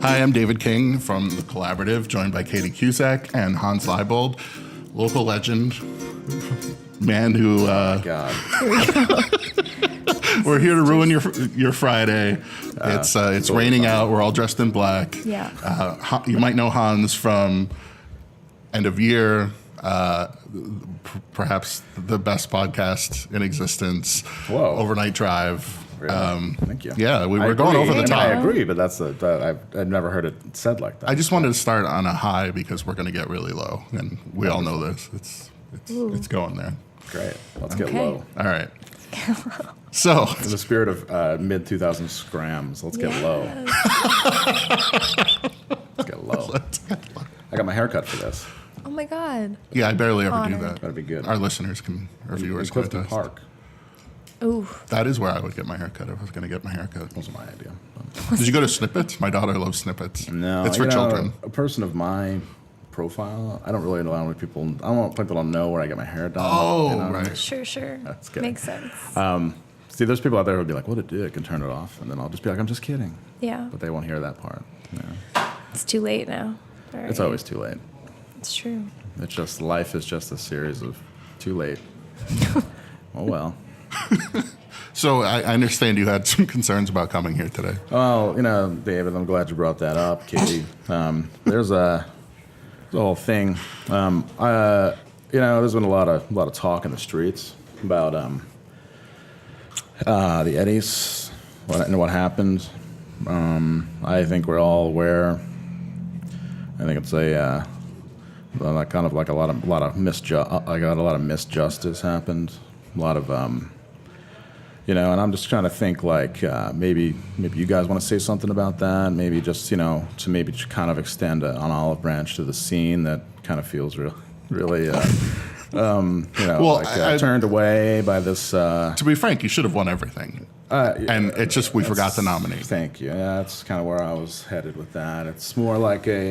Hi, I'm David King from The Collaborative, joined by Katie Cusack and Hans Leibold, local legend, man who... God. We're here to ruin your Friday. It's raining out. We're all dressed in black. Yeah. You might know Hans from End of Year, perhaps the best podcast in existence. Whoa. Overnight Drive. Really? Thank you. Yeah, we were going over the top. I agree, but I've never heard it said like that. I just wanted to start on a high because we're going to get really low, and we all know this. It's going there. Great. Let's get low. All right. So, In the spirit of mid-2000s scrams, let's get low. Let's get low. I got my hair cut for this. Oh my God. yeah, I barely ever do Honor. that. That'd be good. Our listeners can, our viewers In can Clifton attest. Park. Ooh. That is where I would get my hair cut if I was going to get my hair cut. Wasn't my idea. Did you go to Snippets? My daughter loves Snippets. No, it's for children. A person of my profile, I don't really allow people. I don't want people to know where I get my hair done. Oh, right. Sure. That's good. Makes sense. See, there's people out there who'll be like, "What a dick," and turn it off, and then I'll just be like, "I'm just kidding," Yeah. but they won't hear that part. Yeah. It's too late now. All right. It's always too late. It's true. It's just life is just a series of too late. Oh well. So I understand you had some concerns about coming here today. Well, David, I'm glad you brought that up, Katie. There's a whole thing. There's been a lot of talk in the streets about the Eddies and what happened. I think we're all aware. I think it's a kind of like a lot of misjustice happened. A lot of and I'm just trying to think like maybe you guys want to say something about that. Maybe just to maybe kind of extend an olive branch to the scene that kind of feels really turned away by this. To be frank, you should have won everything. And it's just we forgot to nominate. Thank you. Yeah, that's kind of where I was headed with that. It's more like a,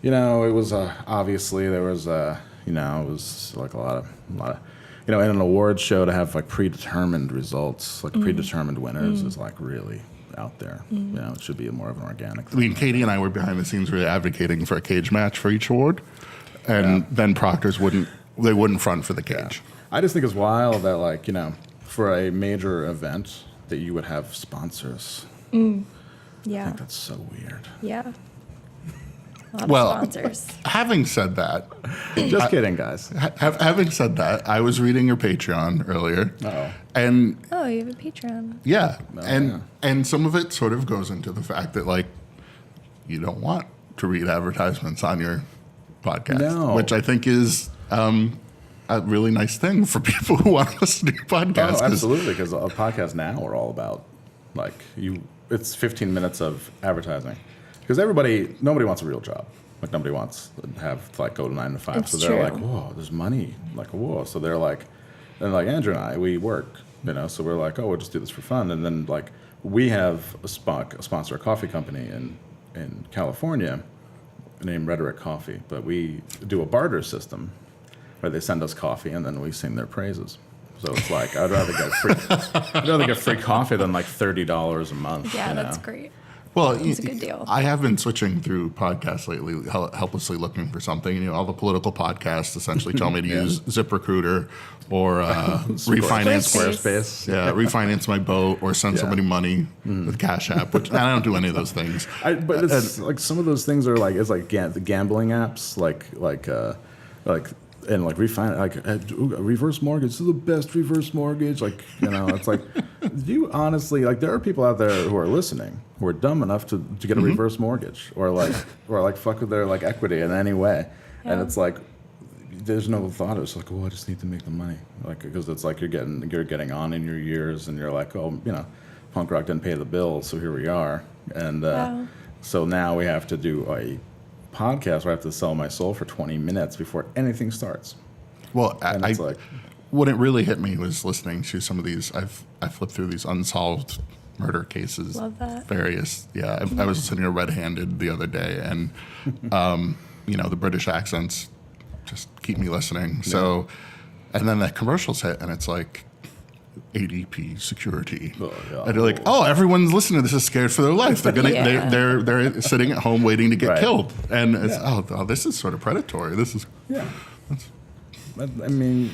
it was obviously there was it was like a lot of in an awards show to have like predetermined results, like predetermined winners is like really out there. It should be more of an organic thing. I mean, Katie and I were behind the scenes really advocating for a cage match for each award, and then proctors wouldn't front for the cage. Yeah. I just think it's wild that for a major event that you would have sponsors. I Yeah. think that's so weird. Yeah. A lot Well, of sponsors. Having said that, Just kidding, guys. having said that, I was reading your Patreon earlier, Uh-oh. and Oh, you have a Patreon. yeah, Oh, and some of it sort of goes into the fact that like you don't want to read advertisements on your podcast, No. which I think is a really nice thing for people who want to listen to your podcast. Oh, 'cause absolutely, because a podcast now are all about it's 15 minutes of advertising. Because nobody wants a real job. Like nobody wants to have to go to 9 to 5. It's so they're true. like, whoa, there's money. Like, whoa. So they're like, and like Andrew and I, we work, so we're like, oh, we'll just do this for fun. And then we have a sponsor, a coffee company in California named Rhetoric Coffee. But we do a barter system where they send us coffee and then we sing their praises. So it's like, I'd rather get free coffee than like $30 a month. Yeah, that's great. Well, It's a good deal. I have been switching through podcasts lately, helplessly looking for something. All the political podcasts essentially tell me to use ZipRecruiter or refinance Squarespace. Yeah, refinance my boat or send somebody money with Cash App, which I don't do any of those things. But it's like some of those things are the gambling apps, and reverse mortgage. This is the best reverse mortgage. It's like, do you honestly there are people out there who are listening who are dumb enough to get a reverse mortgage or fuck with their equity in any way, and it's like there's no thought. It's like, oh, I just need to make the money, because it's like you're getting on in your years, and you're like, oh, punk rock didn't pay the bills, so here we are, and so now we have to do a podcast where I have to sell my soul for 20 minutes before anything starts. Well, And when it really hit me was listening to some of these. I flipped through these unsolved murder cases. Love that. Various, yeah. I was listening to Red Handed the other day, and the British accents just keep me listening. So, and then the commercials hit, and it's like, ADP security. Oh, yeah. And they're like, oh, everyone's listening to this is scared for their life. They're gonna, Yeah. they're sitting at home waiting to get Right. killed. And it's, Yeah. oh, this is sort of predatory. This is, Yeah. I mean,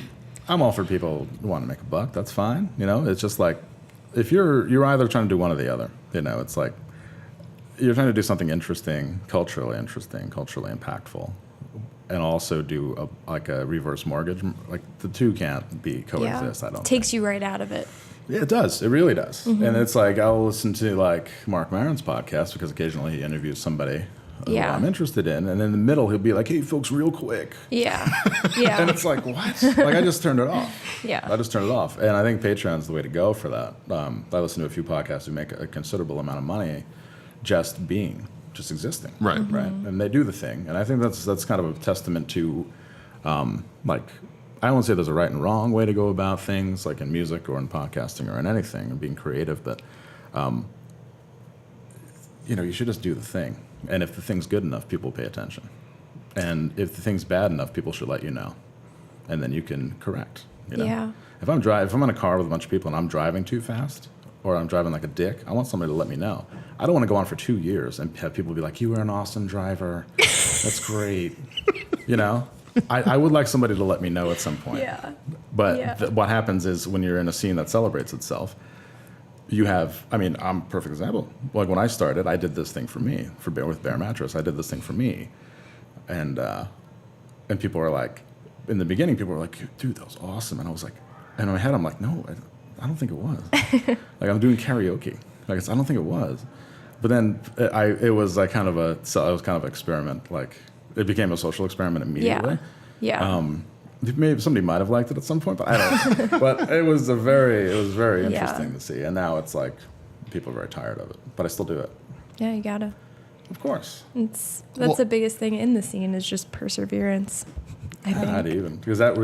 I'm all for people who want to make a buck. That's fine. You know, it's just like, if you're either trying to do one or the other. You know, it's like, you're trying to do something interesting, culturally impactful, and also do a reverse mortgage. Like, the two can't be coexist. I don't Takes you right out of it. Yeah, it does. It really does. And it's like, I'll listen to like Mark Maron's podcast because occasionally he interviews somebody who Yeah. I'm interested in, and in the middle he'll be like, "Hey, folks, real quick," Yeah. Yeah. and it's like, what? Like, I just turned it off. Yeah. I just turned it off, and I think Patreon's the way to go for that. I listen to a few podcasts who make a considerable amount of money just existing. Right. Right, and they do the thing, and I think that's kind of a testament to, like, I won't say there's a right and wrong way to go about things, like in music or in podcasting or in anything, and being creative, but, you know, you should just do the thing, and if the thing's good enough, people pay attention, and if the thing's bad enough, people should let you know, and then you can correct. You know? Yeah. If I'm in a car with a bunch of people and I'm driving too fast, or I'm driving like a dick, I want somebody to let me know. I don't want to go on for 2 years and have people be like, "You were an awesome driver. That's great." You know? I would like somebody to let me know at some point. Yeah. But Yeah. what happens is when you're in a scene that celebrates itself, you have, I mean, I'm a perfect example. Like, when I started, I did this thing for me, with Bear Mattress. I did this thing for me. And people were like, in the beginning, people were like, "Dude, that was awesome." And I was like, and in my head, I'm like, "No, I don't think it was." Like, I'm doing karaoke. Like, I don't think it was. But then it was like kind of it was kind of an experiment. Like, it became a social experiment immediately. Yeah. Maybe somebody might have liked it at some point, but I don't. But it was very interesting Yeah. to see. And now it's like, people are very tired of it, but I still do it. Yeah, you gotta. Of course. That's Well- the biggest thing in the scene is just perseverance. I Not think. even, because that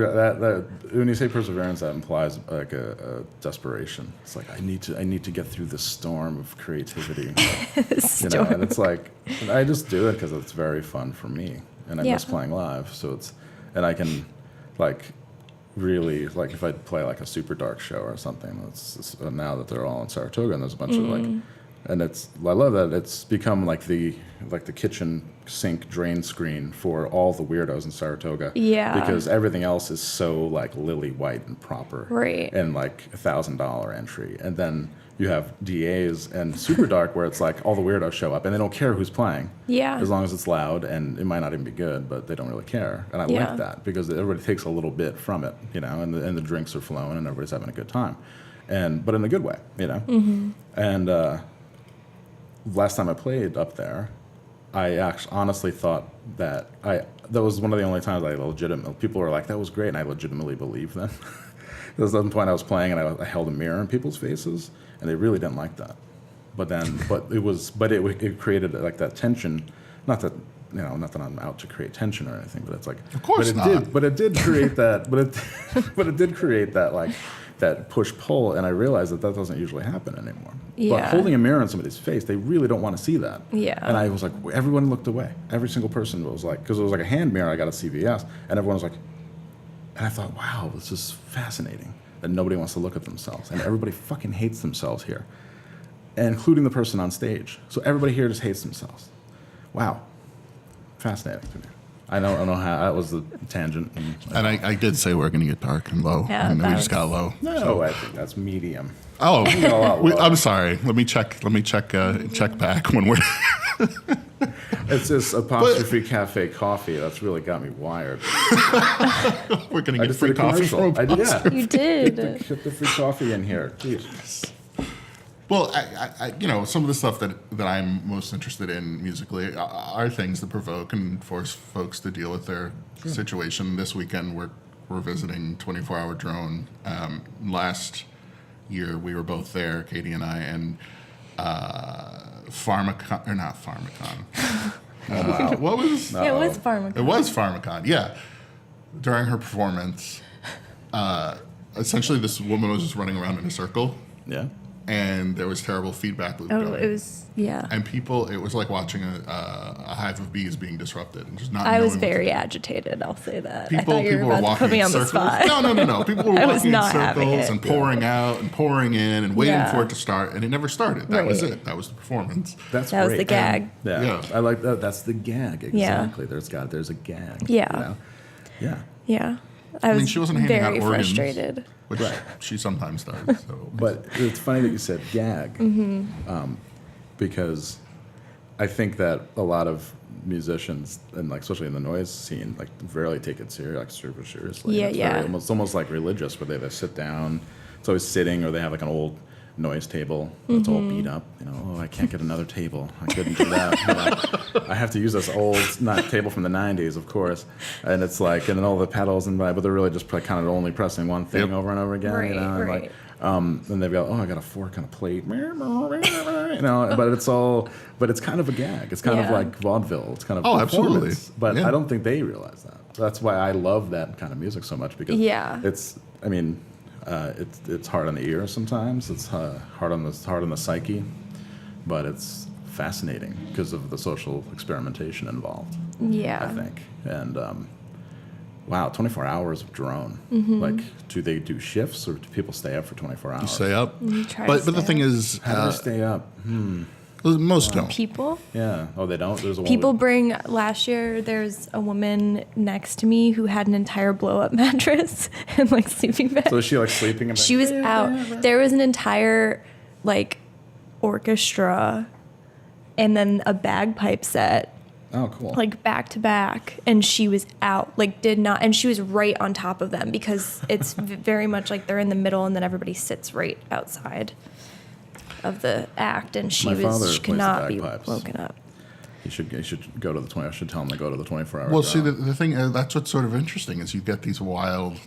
when you say perseverance, that implies like a desperation. It's like, I need to get through this storm of creativity. You know, and it's like, I just do it because it's very fun for me, and I Yeah. miss playing live. So and I can, like, really, like, if I play like a super dark show or something. Now that they're all in Saratoga and there's a bunch of like, and I love that it's become like the kitchen sink drain screen for all the weirdos in Saratoga. Yeah. Because everything else is so like lily white and proper. Right. And like $1,000 entry, and then you have DAs and super dark where it's like all the weirdos show up and they don't care who's playing. Yeah. As long as it's loud, and it might not even be good, but they don't really care. And I Yeah. like that because everybody takes a little bit from it, you know, and the drinks are flowing and everybody's having a good time, but in a good way, you know. Mm-hmm. And last time I played up there, I actually honestly thought that was one of the only times people were like, "That was great," and I legitimately believed them. There was one point I was playing and I held a mirror in people's faces, and they really didn't like that. But it created like that tension. Not that I'm out to create tension or anything, but it's like, Of course not. But it did create that. But it did create that, like, that push pull, and I realized that doesn't usually happen anymore. But Yeah. holding a mirror in somebody's face, they really don't want to see that. Yeah. And I was like, everyone looked away. Every single person was like, because it was like a hand mirror I got at CVS, and everyone was like, and I thought, wow, this is fascinating that nobody wants to look at themselves, and everybody fucking hates themselves here, including the person on stage. So everybody here just hates themselves. Wow, fascinating to me. I don't know how that was the tangent. and I did say we're going to get dark and low, Yeah, and we that just got low. No, I think that's medium. Oh, a lot lower. I'm sorry. Let me check back when we're. It's this apostrophe cafe coffee that's really got me wired. We're going to I get just free did a coffee commercial. from I did, yeah. You did. Get the free coffee in here, please. Well, I some of the stuff that I'm most interested in musically are things that provoke and force folks to deal with their situation. This weekend, we're visiting 24-Hour Drone. Last year, we were both there, Katie and I, and Pharmacon, or not Pharmacon. What was? Yeah, it was Pharmacon. It was Pharmacon, yeah. During her performance, essentially this woman was just running around in a circle. Yeah. and there was terrible feedback loop Oh, going. it was, yeah. And people, it was like watching a hive of bees being disrupted and just not I knowing was what to very do. agitated, I'll say that. People, I thought you people were were about to walking put me in on the circles. spot. No. People were I was walking in not having circles it. and pouring out and pouring in and waiting Yeah. for it to start, and it never started. That was Right. it. That was the performance. That's That was great. the gag. Yeah. Yeah. I like that. That's the gag. Yeah. Exactly. There's a gag. Yeah. You know? Yeah. Yeah. I was mean, she wasn't handing out very organs. frustrated. Which Right. she sometimes does. So. But it's funny that you said gag, because I think that a lot of musicians, and like especially in the noise scene, like rarely take it super seriously. Yeah, It's yeah. almost like religious, where they sit down. It's always sitting, or they have like an old noise table that's all beat up. You know, oh, I can't get another table. I couldn't do that. You know, I have to use this old table from the '90s, of course. And it's like, and then all the pedals and but they're really just kind of only pressing one thing Yep. over and over again. Right, you know, and right. like. And they've got, oh, I got a fork and a plate, you know, but it's kind of a gag. It's kind of Yeah. like vaudeville. It's kind of Oh, performance. absolutely. But Yeah. I don't think they realize that. That's why I love that kind of music so much, because Yeah. it's hard on the ear sometimes. It's hard on the psyche, but it's fascinating because of the social experimentation involved. Yeah. I think. And wow, 24 hours of drone. Mm-hmm. Like, do they do shifts, or do people stay up for 24 hours? Stay up. try to But the stay thing up. is, How do they stay up? most don't. People? Yeah. Oh, they don't? There's a People woman. bring, last year, there's a woman next to me who had an entire blow up mattress and like sleeping bag. So is she like sleeping? And She was out. There was an entire like orchestra and then a bagpipe set, Oh, cool. like back to back, and she was out, like did not, and she was right on top of them, because it's very much like they're in the middle and then everybody sits right outside of the act, and she My father she could plays the not be bagpipes. woken up. You should go to the 20. I should tell him to go to the 24-hour. Well, see, the thing that's what's sort of interesting is you get these wild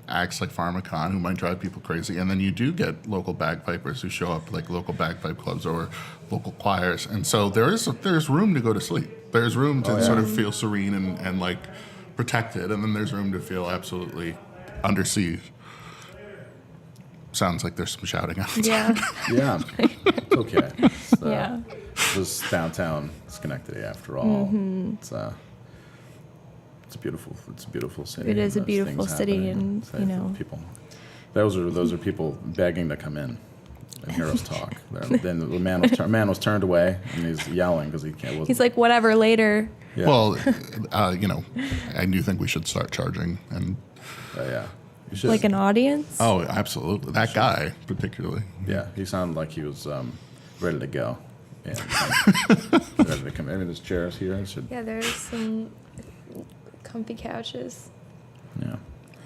acts like Pharmacon who might drive people crazy, and then you do get local bagpipers who show up, like local bagpipe clubs or local choirs, and so there's room to go to sleep. There's room to sort of feel serene and like protected, and then there's room to feel absolutely under siege. Sounds like there's some shouting outside. Yeah. Yeah, it's okay. It's, Yeah. This is downtown Schenectady, after all. It's a beautiful city. It is a There's beautiful things city, happening. and, So you know. people. Those are people begging to come in and hear us talk. Then the man was turned away, and he's yelling because he can't. He's like, whatever, later. Yeah. Well, I do think we should start charging, and Yeah. You should. Like an audience? oh, absolutely, that guy particularly. Yeah, he sounded like he was ready to go. And, ready to come in. His chairs here. Should, Yeah, there's some comfy couches. yeah.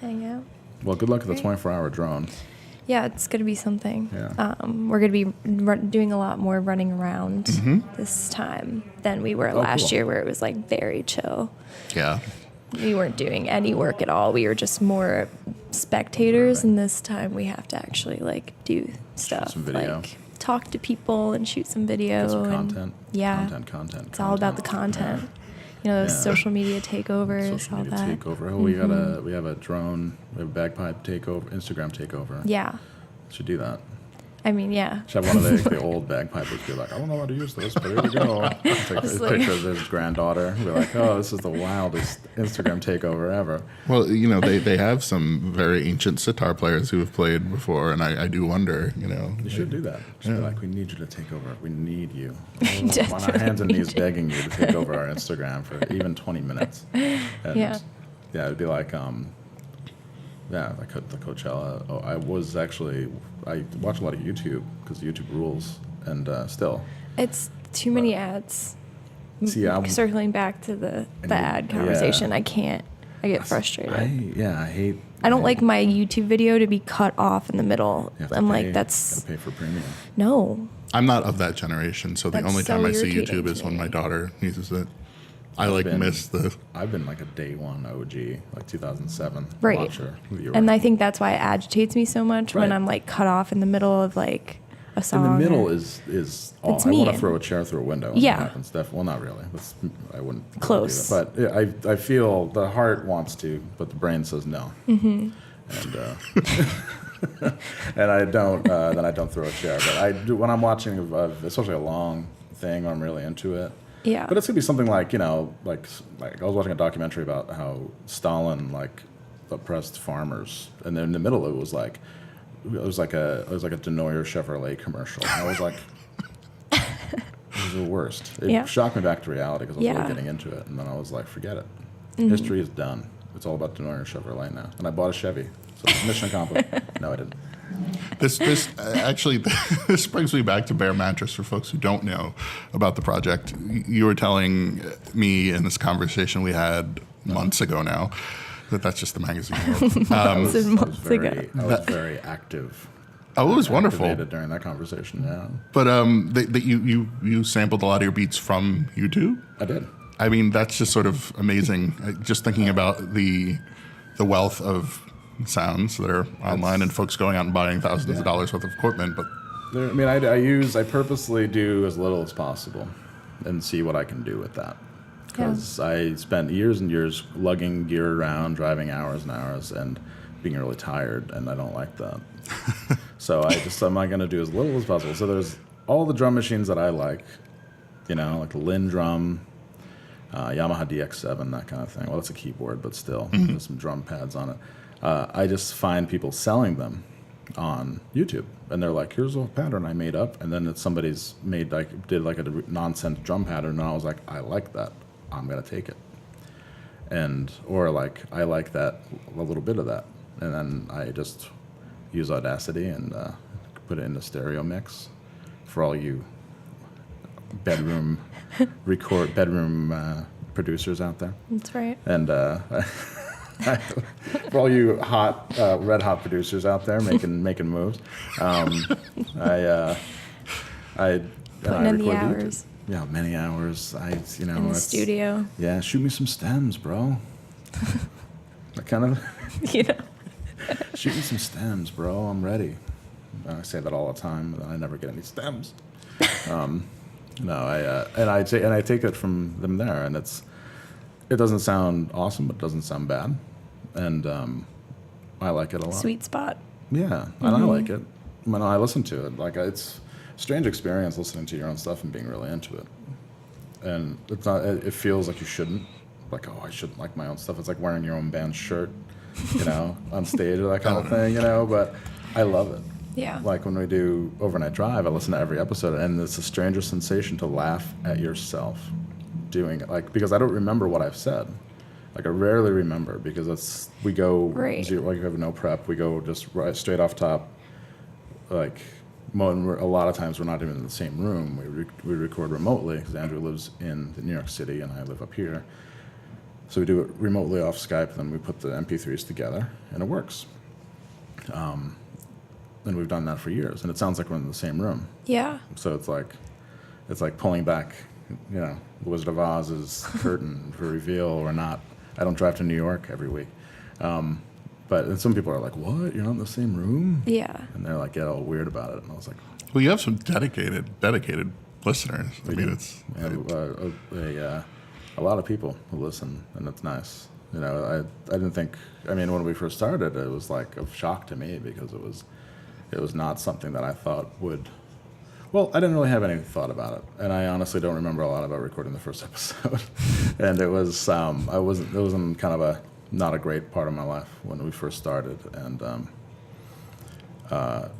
Hang out. Well, good luck with the Great. 24-hour drone. Yeah, it's going to be something. Yeah. We're going to be doing a lot more running around this time than we were last cool. year, where it was like very chill. Yeah. We weren't doing any work at all. We were just more spectators, and this time we have to actually like do stuff, some video. like talk to people and shoot some video. Get some and- content. Yeah, Content. it's all about the content. You know, those Yeah. social media takeovers, Social all media that. takeover. Oh, we have a drone. We have a bagpipe takeover. Instagram takeover. Yeah, Should do that. I mean, yeah. Should have one of the old bagpipers be like, I don't know how to use this, but here we go. Take a Just like- picture of his granddaughter. Be like, oh, this is the wildest Instagram takeover ever. Well, they have some very ancient sitar players who have played before, and I do wonder, You should do that. Just be Yeah. like, we need you to take over. We need you. Definitely On our hands and need knees you. begging you to take over our Instagram for even 20 minutes. And Yeah. Yeah, it'd be like, like the Coachella. Oh, I watch a lot of YouTube because YouTube rules, and still. It's too many ads. See, Circling back to the And ad yeah. conversation, I can't. I get frustrated. I hate. I don't like my YouTube video to be cut off in the middle. You have to I'm pay- like, that's gotta pay for premium. no. I'm not of that generation, so the That's only so time I see irritating YouTube is to when me. my daughter uses it. I been- miss the. I've been like a day one OG, like 2007 Right. watcher. And I think that's why it agitates me so much when Right. I'm like cut off in the middle of like a in song. the middle or- is It's I want mean. to throw a chair through a window. When Yeah. that happens. Well, not really. I wouldn't. Close. Do that. But I feel the heart wants to, but the brain says no. Mm-hmm. and and I don't then I don't throw a chair. But I do when I'm watching, especially a long thing, or I'm really into it. Yeah. But it's gonna be something like like I was watching a documentary about how Stalin oppressed farmers, and then in the middle it was like a Denoyer Chevrolet commercial. And I was like, it was the worst. It shocked me back to reality because I was really getting into it, and then I was like, forget it. History is done. It's all about Denoyer Chevrolet now. And I bought a Chevy, so mission accomplished. No, I didn't. This actually this brings me back to Bear Mattress for folks who don't know about the project. You were telling me in this conversation we had months ago now that's just the magazine world. I was very active. Oh, it was wonderful during that conversation. Yeah, but that you sampled a lot of your beats from YouTube. I did. I mean, that's just sort of amazing. Just thinking about the wealth of sounds that are online and folks going out and buying thousands of dollars worth of equipment. But I mean, I purposely do as little as possible and see what I can do with that. Because I spent years and years lugging gear around, driving hours and hours, and being really tired, and I don't like that. So I'm not going to do as little as possible. So there's all the drum machines that I like, like the Linn drum, Yamaha DX7, that kind of thing. Well, that's a keyboard, but still, there's some drum pads on it. I just find people selling them on YouTube, and they're like, "Here's a pattern I made up," and then it's somebody's did a nonsense drum pattern, and I was like, "I like that. I'm gonna take it," or I like that, a little bit of that, and then I just use Audacity and put it in the stereo mix for all you bedroom producers out there. That's right. And for all you red hot producers out there making moves, I putting in the hours. Yeah, many hours. In the studio. Yeah, shoot me some stems, bro. That kind of. Shoot me some stems, bro. I'm ready. I say that all the time, but I never get any stems. I take it from them there, and it doesn't sound awesome, but it doesn't sound bad, and I like it a lot. Sweet spot. Yeah, and I like it. When I listen to it, it's a strange experience listening to your own stuff and being really into it. And it's not. It feels like you shouldn't. Like, oh, I shouldn't like my own stuff. It's like wearing your own band shirt, on stage or that kind of thing, But I love it. Yeah. Like when we do Overnight Drive, I listen to every episode, and it's a stranger sensation to laugh at yourself doing it. Because I don't remember what I've said. I rarely remember because we go zero, you have no prep. We go just right straight off top. A lot of times we're not even in the same room. We record remotely because Andrew lives in New York City and I live up here. So we do it remotely off Skype, then we put the MP3s together, and it works. And we've done that for years, and it sounds like we're in the same room. Yeah. So it's like pulling back, The Wizard of Oz's curtain for reveal or not. I don't drive to New York every week. But some people are like, "What? You're not in the same room?" Yeah. And they're like, get all weird about it. And I was like, well, you have some dedicated listeners. I mean, it's a lot of people who listen, and it's nice. I didn't think. I mean, when we first started, it was like a shock to me because it was not something that I thought would. Well, I didn't really have any thought about it, and I honestly don't remember a lot about recording the first episode. And it was it wasn't kind of not a great part of my life when we first started, and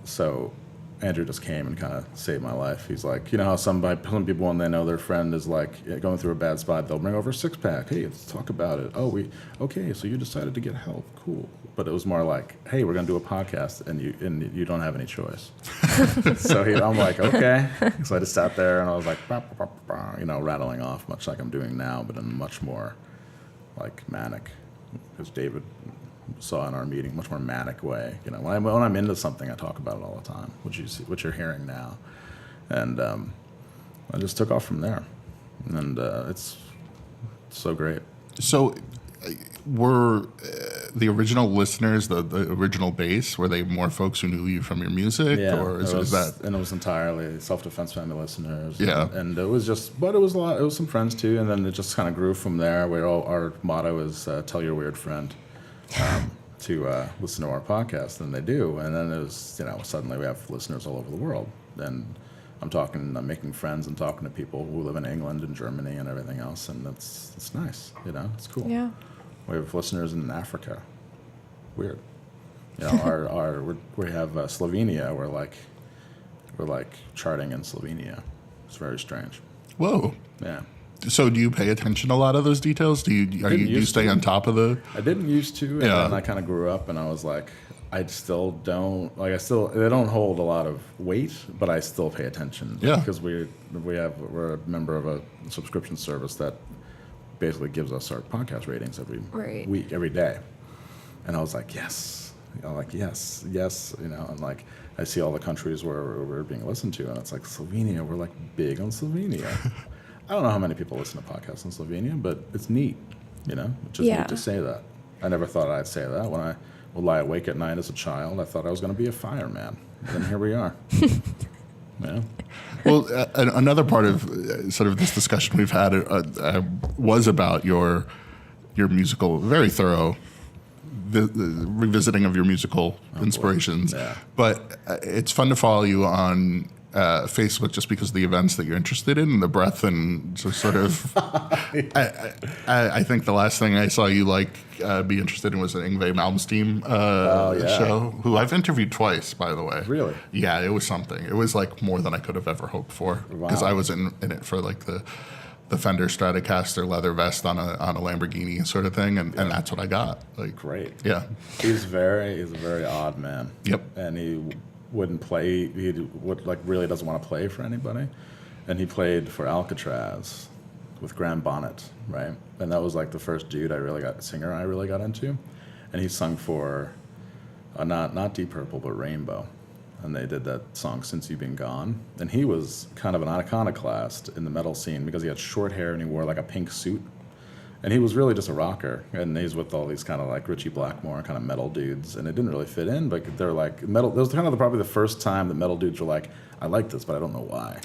so Andrew just came and kind of saved my life. He's like, how some people, when they know their friend is going through a bad spot, they'll bring over a six-pack. Hey, let's talk about it. Oh, okay, so you decided to get help. Cool. But it was more like, hey, we're going to do a podcast, and you don't have any choice. So I'm like, okay. So I just sat there, and I was like, bah, bah, bah, bah, rattling off, much like I'm doing now, but in a much more manic, because David saw in our meeting, much more manic way. When I'm into something, I talk about it all the time, which you're hearing now, and I just took off from there, and it's so great. So, were the original listeners, the original base, were they more folks who knew you from your music, or is that? And it was entirely Self-Defense Family listeners. Yeah, and it was but it was a lot. It was some friends too, and then it just kind of grew from there. Where our motto is "Tell your weird friend." to listen to our podcast, and they do. And then there's, suddenly we have listeners all over the world. And I'm making friends and talking to people who live in England and Germany and everything else, and it's nice, it's cool. Yeah. We have listeners in Africa. Weird. We have Slovenia. We're like charting in Slovenia. It's very strange. Whoa. Yeah. So do you pay attention to a lot of those details? Do you stay on top of the? I didn't used to, and then I kind of grew up, and I was like, I still don't they don't hold a lot of weight, but I still pay attention. Yeah. Because we're a member of a subscription service that basically gives us our podcast ratings every week, every day, and I was like, yes, and like I see all the countries where we're being listened to, and it's like Slovenia, we're like big on Slovenia. I don't know how many people listen to podcasts in Slovenia, but it's neat, It's just neat to say that. I never thought I'd say that. When I would lie awake at night as a child, I thought I was going to be a fireman. And here we are. Yeah. Well, another part of sort of this discussion we've had was about your musical, very thorough the revisiting of your musical inspirations. Yeah. But it's fun to follow you on Facebook just because of the events that you're interested in and the breadth and so sort of. I think the last thing I saw you be interested in was an Yngwie Malmsteen show, who I've interviewed twice, by the way. Really? Yeah, it was something. It was like more than I could have ever hoped for because I was in it for like the Fender Stratocaster leather vest on a Lamborghini sort of thing, and that's what I got. Like, great. Yeah. He's a very odd man. Yep. And he wouldn't play. He really doesn't want to play for anybody, and he played for Alcatraz with Graham Bonnet, right? And that was like the first singer I really got into, and he sung for not Deep Purple but Rainbow. And they did that song "Since You've Been Gone," and he was kind of an iconoclast in the metal scene because he had short hair and he wore like a pink suit, and he was really just a rocker. And he's with all these kind of like Ritchie Blackmore kind of metal dudes, and it didn't really fit in. But they're like metal. That was kind of probably the first time that metal dudes were like, "I like this, but I don't know why,"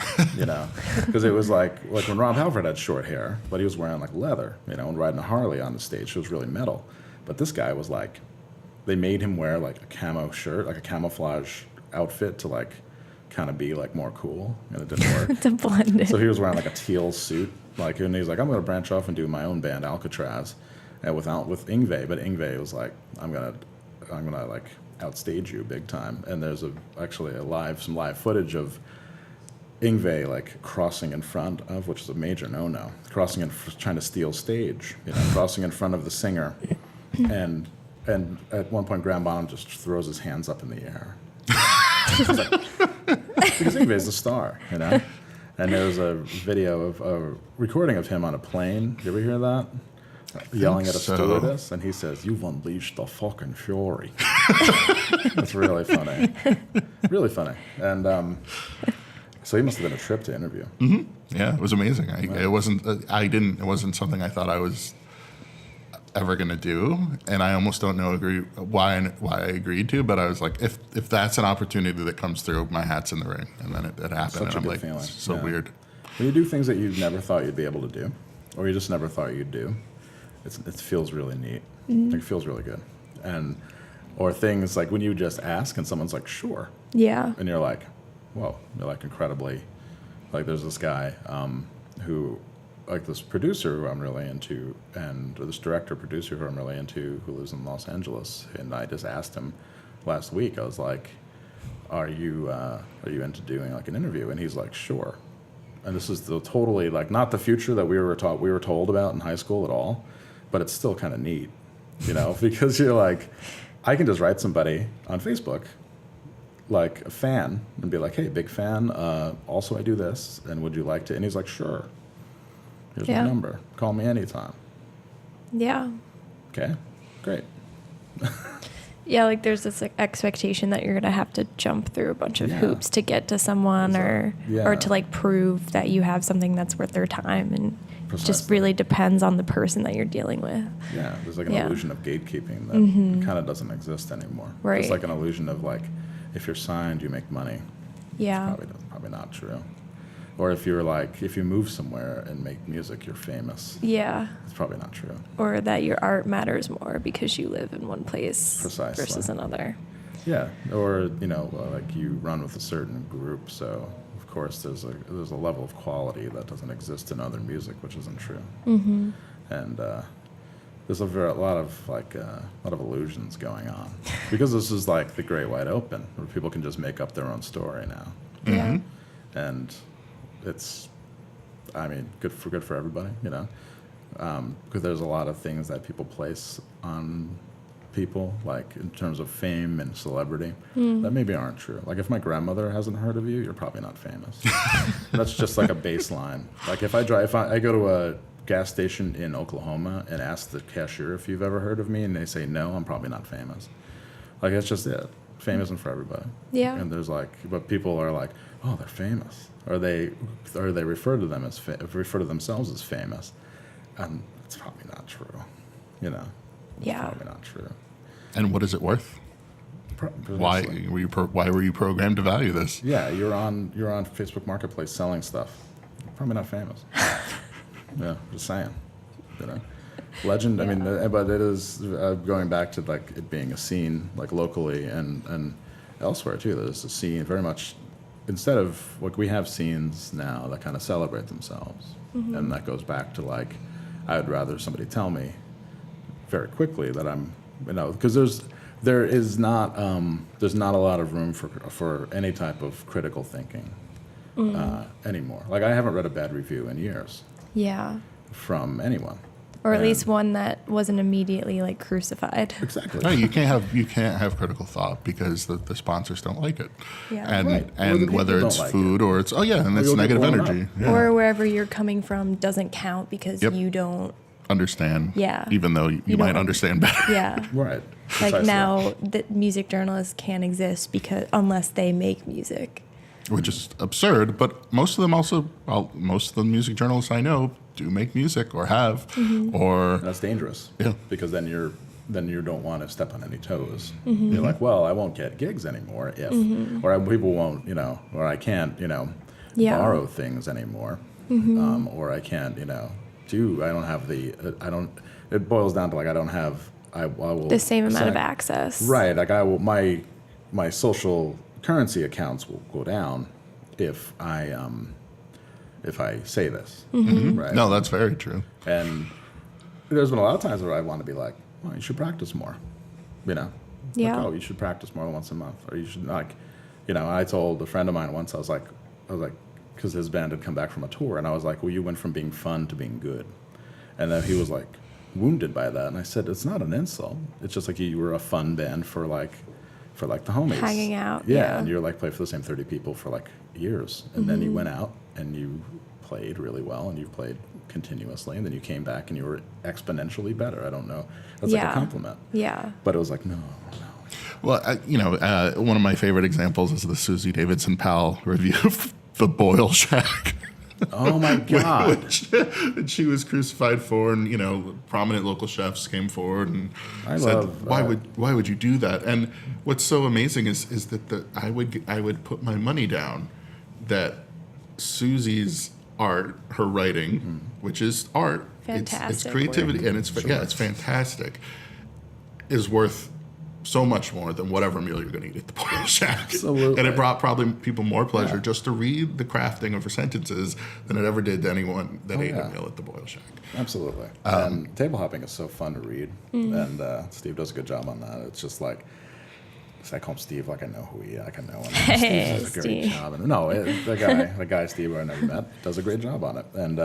because it was like when Rob Halford had short hair, but he was wearing like leather, and riding a Harley on the stage. It was really metal, but this guy was like, they made him wear like a camo shirt, like a camouflage outfit to like kind of be like more cool, and it didn't work. To blend it. So he was wearing like a teal suit, and he's like, I'm going to branch off and do my own band, Alcatraz, and with Yngwie. But Yngwie was like, I'm gonna like outstage you big time. And there's actually some live footage of Yngwie like crossing in front of, which is a major no-no, trying to steal stage, crossing in front of the singer, and at one point Graham Bonham just throws his hands up in the air. Because Yngwie's a star, And there's a video of a recording of him on a plane. You ever hear that? Yelling at a stewardess, and he says, "You've unleashed the fucking fury." It's really funny. Really funny. And so he must have been a trip to interview. Mm-hmm. Yeah, it was amazing. It wasn't something I thought I was ever going to do, and I almost don't know why I agreed to, but I was like, if that's an opportunity that comes through, my hat's in the ring, and then it happened. Such and a I'm good like, feeling. so weird. When you do things that you never thought you'd be able to do, or you just never thought you'd do, it feels really neat. It feels really good. Or things like when you just ask and someone's like, sure. Yeah. And you're like, whoa, you're like incredibly, like there's this guy who, like this producer who I'm really into, or this director-producer who I'm really into, who lives in Los Angeles, and I just asked him last week, I was like, are you into doing like an interview? And he's like, sure. And this is totally like not the future that we were told about in high school at all, but it's still kind of neat, because you're like, I can just write somebody on Facebook, like a fan, and be like, hey, big fan, also I do this, and would you like to? And he's like, sure. Here's my number. Call me anytime. Yeah. Okay, great. Yeah, like there's this expectation that you're gonna have to jump through a bunch of hoops to get to someone, or to like prove that you have something that's worth their time, and it just really depends on the person that you're dealing with. Yeah, there's like an illusion of gatekeeping that kind of doesn't exist anymore. Right. It's like an illusion of like, if you're signed, you make money. Yeah. It's probably not true. Or if you move somewhere and make music, you're famous. Yeah. It's probably not true. Or that your art matters more because you live in one place Precisely. versus another. Yeah, or like you run with a certain group, so of course there's a level of quality that doesn't exist in other music, which isn't true. Mm-hmm. And there's a lot of illusions going on because this is like the great wide open, where people can just make up their own story now. Yeah. And it's, I mean, good for everybody, because there's a lot of things that people place on people, like in terms of fame and celebrity, that maybe aren't true. Like if my grandmother hasn't heard of you, you're probably not famous. That's just like a baseline. Like if I go to a gas station in Oklahoma and ask the cashier if you've ever heard of me, and they say no, I'm probably not famous. Like that's just it. Fame isn't for everybody. Yeah. And there's but people are like, oh, they're famous, or they refer to themselves as famous, and it's probably not true. It's Yeah. probably not true. And what is it worth? Why were you programmed to value this? Yeah, you're on Facebook Marketplace selling stuff. You're probably not famous. Yeah, just saying. Legend. I mean, but it is going back to like it being a scene, like locally and elsewhere too. There's a scene very much. Instead of like we have scenes now that kind of celebrate themselves, and that goes back to like I would rather somebody tell me very quickly that I'm. Because there's not a lot of room for any type of critical thinking anymore. Like I haven't read a bad review in years Yeah. from anyone, Or at least one that wasn't immediately like crucified. exactly. No, you can't have critical thought because the sponsors don't like it. Yeah. And Right. Or the and people whether don't it's like food or it's and it's you'll get negative blown up. energy. Yeah. Or wherever you're coming from doesn't count because Yep. you don't. Understand. Yeah. Even though you You might don't- understand better. Yeah. Right. Like Precisely. now, the music journalists can't exist unless they make music. Which is absurd, but most of the music journalists I know do make music or have, or That's dangerous. Yeah. Because then you don't want to step on any toes. You're like, well, I won't get gigs anymore if, or people won't, or I can't, Yeah. borrow things anymore, or I can't, I don't have it boils down to like, I don't have, I will. The same amount of send- access. Right. Like my social currency accounts will go down if I say this. Right. no, that's very true. And there's been a lot of times where I want to be like, well, you should practice more, Yeah. Like, oh, you should practice more once a month, or you should I told a friend of mine once, I was like, because his band had come back from a tour, and I was like, well, you went from being fun to being good, and then he was like wounded by that, and I said, it's not an insult. It's just like you were a fun band for the homies, Hanging out, yeah, yeah. and you're like played for the same 30 people for like years, and then you went out and you played really well, and you played continuously, and then you came back and you were exponentially better. I don't know, that's like a compliment. Yeah. But it was like, no. Well, one of my favorite examples is the Susie Davidson Powell review of The Boil Shack. Oh my God. Which she was crucified for, and prominent local chefs came forward and I said, love, why would you do that? And what's so amazing is that I would put my money down that Susie's art, her writing, which is art, it's Fantastic creativity, work. and it's fantastic, is worth so much more than whatever meal you're going to eat at the Boil Shack. Absolutely. And it brought probably people more pleasure just to read the crafting of her sentences than it ever did to anyone that ate a meal at the Boil Shack. Absolutely. And table hopping is so fun to read, and Steve does a good job on that. It's just like, I call him Steve, like I know who he is, like I know him. Hey, Steve does a great Steve. job. And the guy Steve who I never met, does a great job on it. And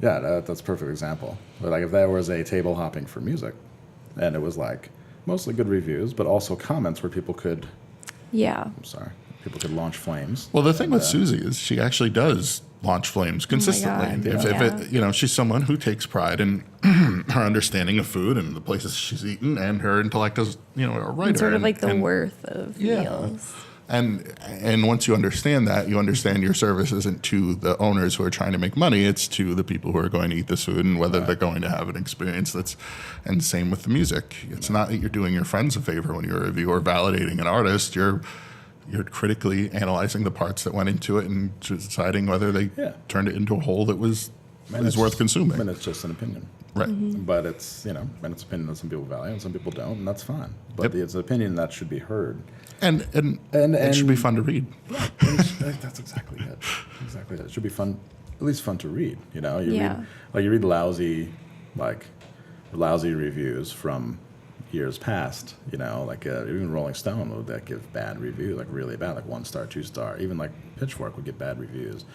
that's a perfect example. But like if there was a table hopping for music, and it was like mostly good reviews, but also comments where people could launch flames. Well, the thing with Susie is she actually does launch flames consistently. God. She's someone who takes pride in her understanding of food and the places she's eaten, and her intellect as a writer. It's sort of like the and, worth of meals. And once you understand that, you understand your service isn't to the owners who are trying to make money, it's to the people who are going to eat this food and whether they're going to have an experience and same with the music. It's not that you're doing your friends a favor when you're a reviewer validating an artist, you're you're critically analyzing the parts that went into it and deciding whether they turned it into a whole that was worth consuming. And it's just an opinion. Right. But it's, and it's an opinion that some people value and some people don't, and that's fine. But it's an opinion that should be heard. And it should be fun to read. That's exactly it. Exactly it. It should be fun, at least fun to read. You read lousy reviews from years past. Even Rolling Stone would give bad reviews, like really bad, like 1 star, 2 star. Even like Pitchfork would get bad reviews.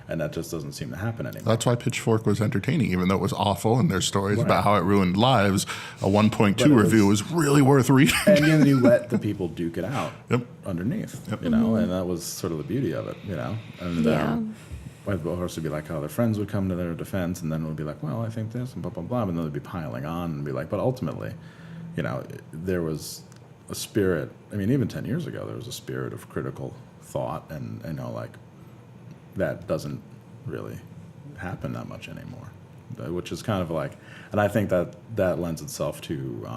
And that just doesn't seem to happen anymore. That's why Pitchfork was entertaining, even though it was awful, and there's stories about how it ruined lives. A 1.2 review was really worth reading. And then you let the people duke it out underneath, and that was sort of the beauty of it, And of course, it'd be like how their friends would come to their defense, and then it would be like, well, I think this, and blah, blah, blah, and then they'd be piling on and be like, but ultimately, there was a spirit. I mean, even 10 years ago, there was a spirit of critical thought, and that doesn't really happen that much anymore, which is kind of like, and I think that lends itself to,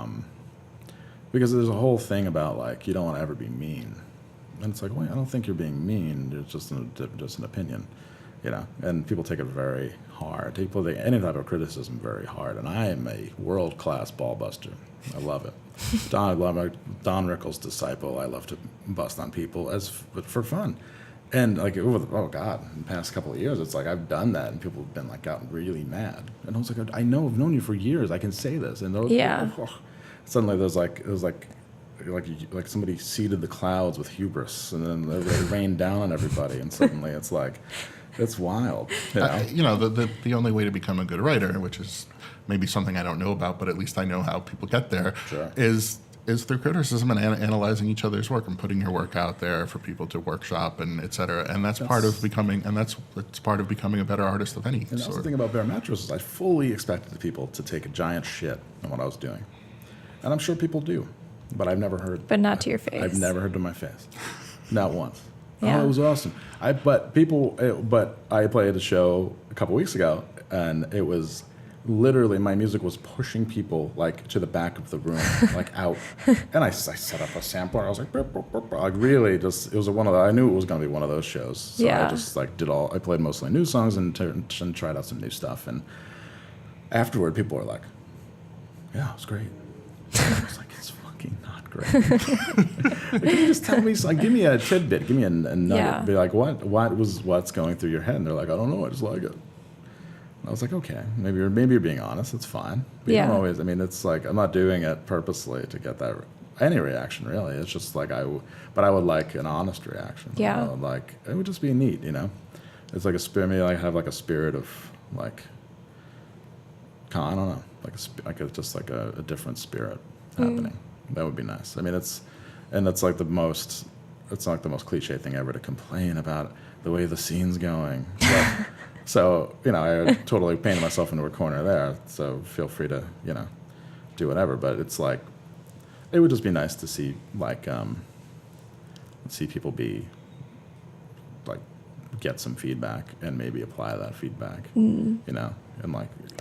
because there's a whole thing about like, you don't want to ever be mean. And it's like, wait, I don't think you're being mean. It's just an opinion, and people take it very hard. People take any type of criticism very hard. And I am a world-class ball buster. I love it. Don Rickles' disciple. I love to bust on people for fun. And like, oh God, in the past couple of years, it's like I've done that, and people have been like gotten really mad. And I was like, I've known you for years. I can say this. And suddenly it was like somebody seeded the clouds with hubris, and then they rained down on everybody. And suddenly it's like, it's wild. The only way to become a good writer, which is maybe something I don't know about, but at least I know how people get there, is through criticism and analyzing each other's work and putting your work out there for people to workshop and et cetera. And that's part of becoming a better artist of any sort. And that's the sort. thing about Bare Mattresses. I fully expected the people to take a giant shit on what I was doing. And I'm sure people do, but I've never heard. But not to your face. I've never heard to my face. Not once. Yeah. Oh, it was awesome. But I played a show a couple weeks ago, and it was literally, my music was pushing people like to the back of the room, like out. And I set up a sampler. I was like, burp, burp, burp, burp. Like really, just it was I knew it was going to be one of those shows. So I just like I played mostly new songs and tried out some new stuff. And afterward, people were like, "Yeah, it was great." I was like, "It's fucking not great." Like, can you just tell me? Like, give me a tidbit. Give me a nugget. Yeah. Be like, what's going through your head? And they're like, "I don't know. I just like it." I was like, okay, maybe you're being honest. It's fine. But you don't always. I mean, it's like I'm not doing it purposely to get any reaction. Really, it's just like but I would like an honest reaction. Yeah. It would just be neat, It's like a spirit. Maybe I have like a spirit of like, I don't know, just like a different spirit happening. That would be nice. I mean, it's like the most. It's not the most cliche thing ever to complain about the way the scene's going. But, so, I totally painted myself into a corner there, so feel free to, do whatever. But it's like, it would just be nice to see, see people get some feedback and maybe apply that feedback, and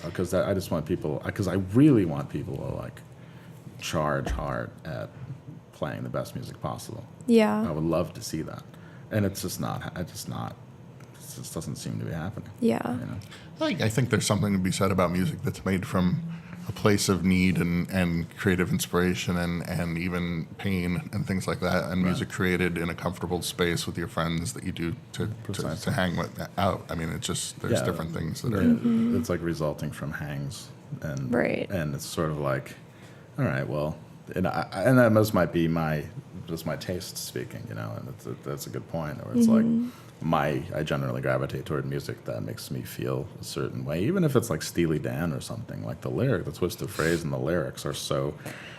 because I just want people, because I really want people to, charge hard at playing the best music possible. Yeah. I would love to see that. And it's just not. It just doesn't seem to be happening. Yeah. I think there's something to be said about music that's made from a place of need and creative inspiration and even pain and things like that, and music created in a comfortable space with your friends that you do to hang out. I mean, it's just, there's different things that are... It's like resulting from hangs. And it's sort of like, all right, well, and that must might be my taste speaking, and that's a good point. Or it's like I generally gravitate toward music that makes me feel a certain way, even if it's like Steely Dan or something. Like the twist of phrase and the lyrics are so,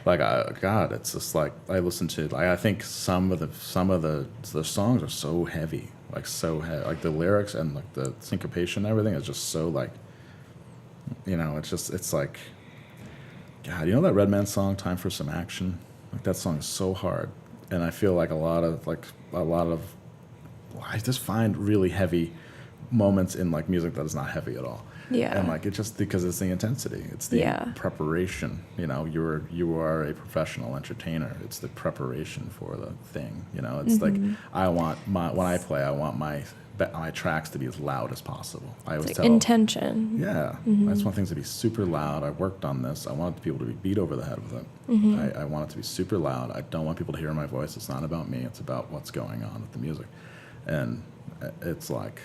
God, it's just like I listen to. I think some of the songs are so heavy, like the lyrics and like the syncopation and everything is just so like, it's like, God, that Redman song, "Time for Some Action"? Like that song is so hard. And I feel like a lot of I just find really heavy moments in like music that is not heavy at all. Yeah. And like, it's just because it's the intensity. It's the preparation. You know, you are a professional entertainer. It's the preparation for the thing. You know, it's like, when I play, I want my tracks to be as loud as possible. I always tell intention. Yeah. I just want things to be super loud. I worked on this. I want people to be beat over the head with it. I want it to be super loud. I don't want people to hear my voice. It's not about me. It's about what's going on with the music. And it's like,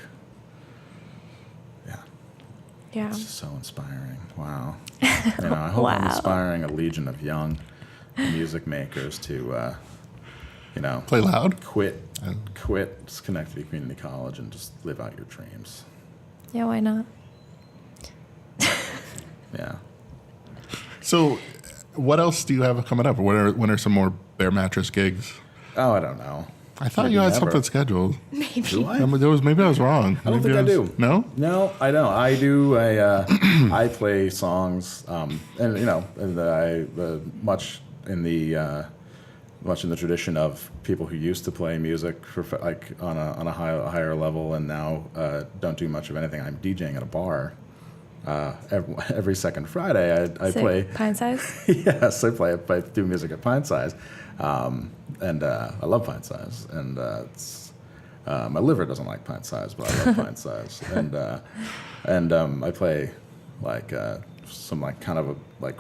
Yeah. it's just so inspiring. Wow. You know, I hope I'm inspiring a legion of young music makers to, you know, Play loud. quit Schenectady Community College and just live out your dreams. Yeah, why not? Yeah. So, what else do you have coming up? When are some more Bare Mattress gigs? Oh, I don't know. I thought Maybe you had never. something scheduled. Maybe. Do I? Maybe I was wrong. I don't think I do. No? No, I don't. I do. I play songs, and you know, and I much in the tradition of people who used to play music for like on a higher level, and now don't do much of anything. I'm DJing at a bar. Every second Friday, I play. Pine Size? Yes, I do music at Pine Size, and I love Pine Size, and it's my liver doesn't like Pine Size, but I love Pine Size, and I play like some like kind of a like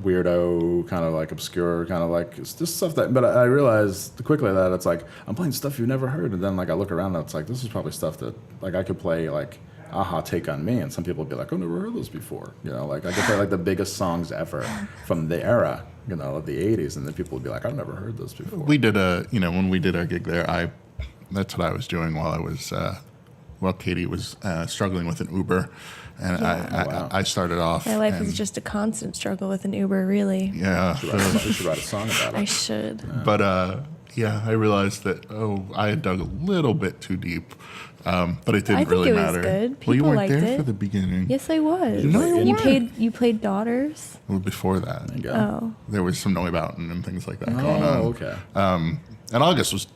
weirdo, kind of like obscure, kind of like it's just stuff that. But I realized quickly that it's like I'm playing stuff you've never heard, and then like I look around and it's like this is probably stuff that like I could play like. Aha, Take On Me, and some people would be like, I've never heard those before. You know, like I could play like the biggest songs ever from the era, you know, of the 80s, and then people would be like, I've never heard those before. We did when we did our gig there, that's what I was doing while I was, Katie was struggling with an Uber, and I started off. My life is just a constant struggle with an Uber, really. Yeah. You should write a song about it. I should. Yeah. But I realized that I had dug a little bit too deep, but it didn't really matter. I think it was good. Well, you People weren't liked there it. for the beginning. Yes, I was. No, you weren't. You played Daughters. Well, before that, There you go. Oh. there was some Neubauten and things like that going on. Oh, okay. And August was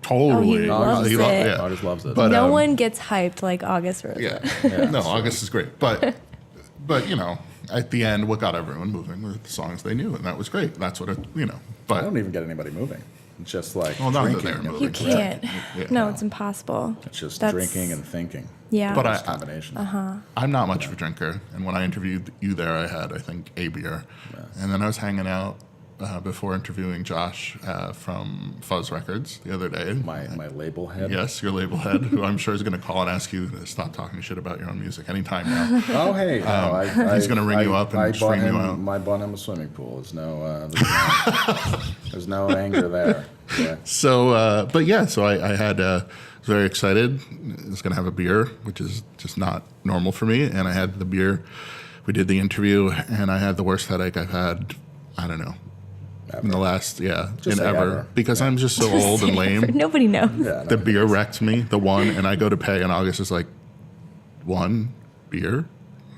totally. he loves it. Yeah. August loves it. But, No one gets hyped like August Rose. Yeah. Yeah, No, August is great. But you know, at the end, what got everyone moving were the songs they knew, and that was great. That's what I But don't even get anybody moving. It's just like Well, not that drinking. they're moving. You can't. Yeah. No, it's impossible. It's just That's- drinking and thinking. Yeah. But It's a combination. I'm not much of a drinker, and when I interviewed you there, I had, I think, a beer. And then I was hanging out before interviewing Josh from Fuzz Records the other day. My label head. Yes, your label head, who I'm sure is going to call and ask you to stop talking shit about your own music anytime now. Oh, hey. He's gonna ring you up and I bought string you him, out. I bought him a swimming pool. There's no anger there. Yeah. So, so I had was very excited. I was going to have a beer, which is just not normal for me. And I had the beer. We did the interview, and I had the worst headache I've had, I don't know, in the last, Just in say ever. ever. Because I'm just so old and lame. Nobody knows. Yeah, The beer wrecked me, the one, and I go to pay, and August is like, one beer? And